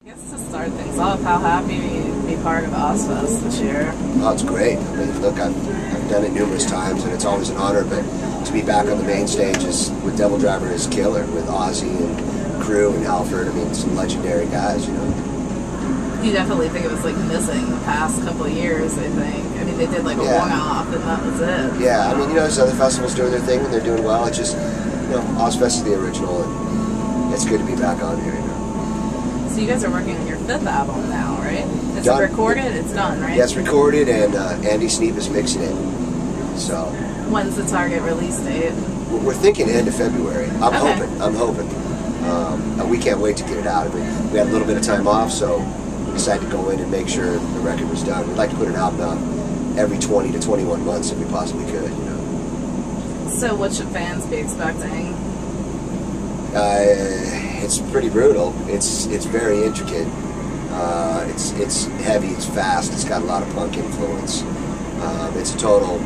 I guess to start things off, how happy to be part of Ozzfest this year? Oh, it's great. I mean, look, I've done it numerous times, and it's always an honor, but to be back on the main stage with DevilDriver is killer, with Ozzy and crew and Halford. I mean, some legendary guys, you know. You definitely think it was like missing the past couple of years, I think. I mean, they did like a one-off, and that was it. Yeah, I mean, you know, there's other festivals doing their thing, and they're doing well. It's just, you know, Ozzfest is the original, and it's good to be back on here, you know. So you guys are working on your 5th album now, right? It's done. Recorded? It's done, right? Yeah, it's recorded, and Andy Sneap is mixing it. So. When's the target release date? We're thinking end of February. I'm hoping. We can't wait to get it out. I mean, we had a little bit of time off, so we decided to go in and make sure the record was done. We'd like to put an album out every 20 to 21 months if we possibly could, you know. So what should fans be expecting? It's pretty brutal. It's very intricate. It's heavy. It's fast. It's got a lot of punk influence. It's a total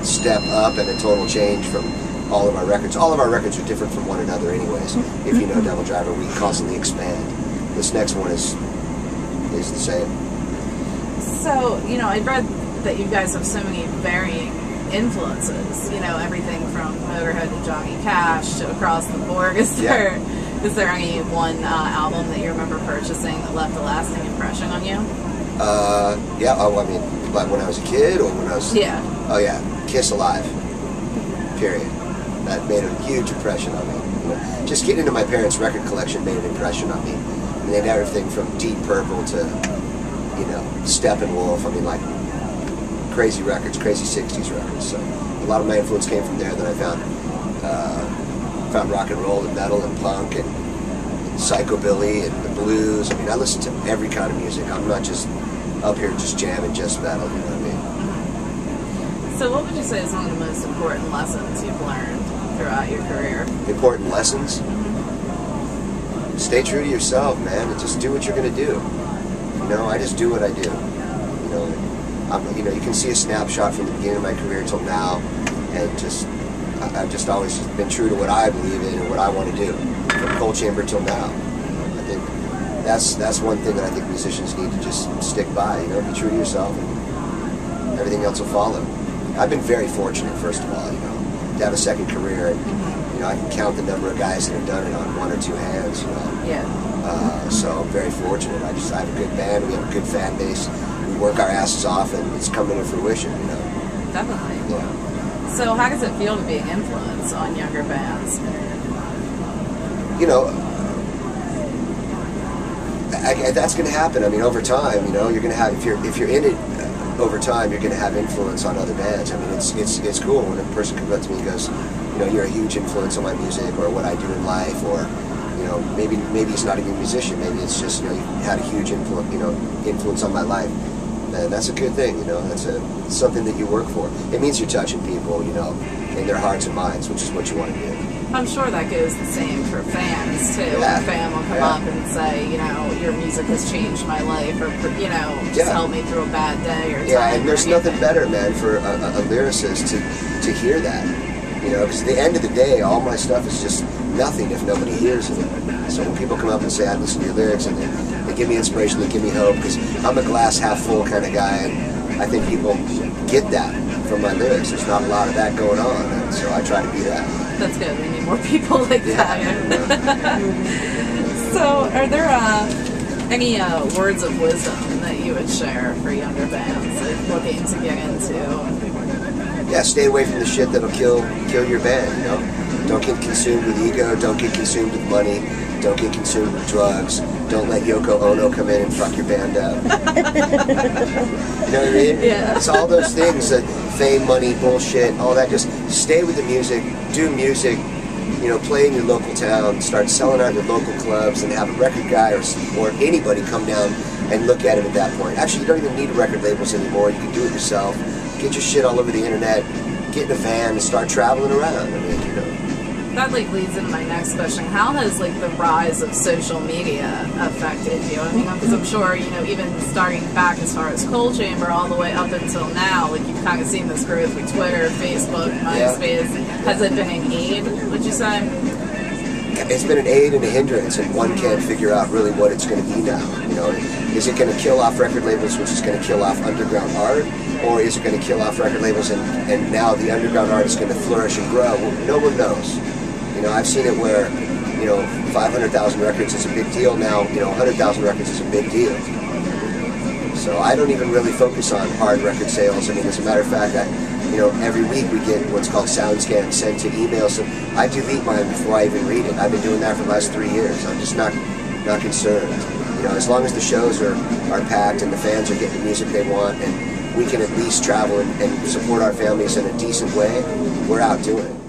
step up and a total change from all of our records. All of our records are different from one another, anyways. If you know DevilDriver, we constantly expand. This next one is the same. So, you know, I read that you guys have so many varying influences. You know, everything from Motorhead to Johnny Cash to across the board. Is there any one album that you remember purchasing that left a lasting impression on you? Yeah. Oh, I mean, like when I was a kid or when I was... Yeah. Oh, yeah. Kiss Alive. Period. That made a huge impression on me. You know, just getting into my parents' record collection made an impression on me. And they had everything from Deep Purple to, you know, Steppenwolf. I mean, like, crazy records, crazy 60s records. So a lot of my influence came from there. Then I found rock and roll and metal and punk and psychobilly and the blues. I mean, I listen to every kind of music. I'm not just up here just jamming just metal, you know what I mean? So what would you say is one of the most important lessons you've learned throughout your career? Important lessons? Stay true to yourself, man, and just do what you're going to do. You know, I just do what I do. You know, you can see a snapshot from the beginning of my career till now, and I've just always been true to what I believe in and what I want to do, from Cold Chamber till now. I think that's one thing that I think musicians need to just stick by. You know, be true to yourself, and everything else will follow. I've been very fortunate, first of all, you know, to have a second career, and you know, I can count the number of guys that have done it on one or two hands. You know. Yeah. So I'm very fortunate. I have a good band. We have a good fan base. We work our asses off, and it's coming to fruition. You know. Definitely. Yeah. So how does it feel to be an influence on younger bands? You know, that's going to happen. I mean, over time, you know, you're going to have, if you're in it over time, you're going to have influence on other bands. I mean, it's cool when a person comes up to me and goes, you know, you're a huge influence on my music or what I do in life, or you know, maybe it's not even a musician. Maybe it's just, you know, you had a huge influence on my life. And that's a good thing, you know. That's something that you work for. It means you're touching people, you know, in their hearts and minds, which is what you want to do. I'm sure that goes the same for fans, too. Yeah. A fan will come up and say, you know, your music has changed my life, or, you know, just helped me through a bad day or time. Yeah, and there's nothing better, man, for a lyricist to hear that. You know, because at the end of the day, all my stuff is just nothing if nobody hears it. So when people come up and say, I listen to your lyrics, and they give me inspiration, they give me hope, because I'm a glass half full kind of guy, and I think people get that from my lyrics. There's not a lot of that going on, and so I try to be that. That's good. We need more people like that. So are there any words of wisdom that you would share for younger bands like, looking to get into? Yeah, stay away from the shit that'll kill your band, you know? Don't get consumed with ego, don't get consumed with money, don't get consumed with drugs, don't let Yoko Ono come in and fuck your band up. You know what I mean? Yeah. It's all those things, that fame, money, bullshit, all that. Just stay with the music, do music, you know, play in your local town, start selling out your local clubs, and have a record guy or anybody come down and look at it at that point. Actually, you don't even need record labels anymore. You can do it yourself. Get your shit all over the internet, get in a van, and start traveling around. I mean, you know. That like leads into my next question. How has like the rise of social media affected you? I mean, because I'm sure, you know, even starting back as far as Cold Chamber all the way up until now, like you've kind of seen this growth with Twitter, Facebook, MySpace. Yeah. Has it been an aid, would you say? it's been an aid and a hindrance, and one can't figure out really what it's going to be now. You know, is it going to kill off record labels, which is going to kill off underground art, or is it going to kill off record labels and now the underground art is going to flourish and grow? Well, no one knows. You know, I've seen it where, you know, 500,000 records is a big deal now. You know, 100,000 records is a big deal. So I don't even really focus on hard record sales. I mean, as a matter of fact, you know, every week we get what's called sound scans sent to email. So I delete mine before I even read it. I've been doing that for the last 3 years. I'm just not concerned. You know, as long as the shows are packed and the fans are getting the music they want, and we can at least travel and support our families in a decent way, we're out doing it.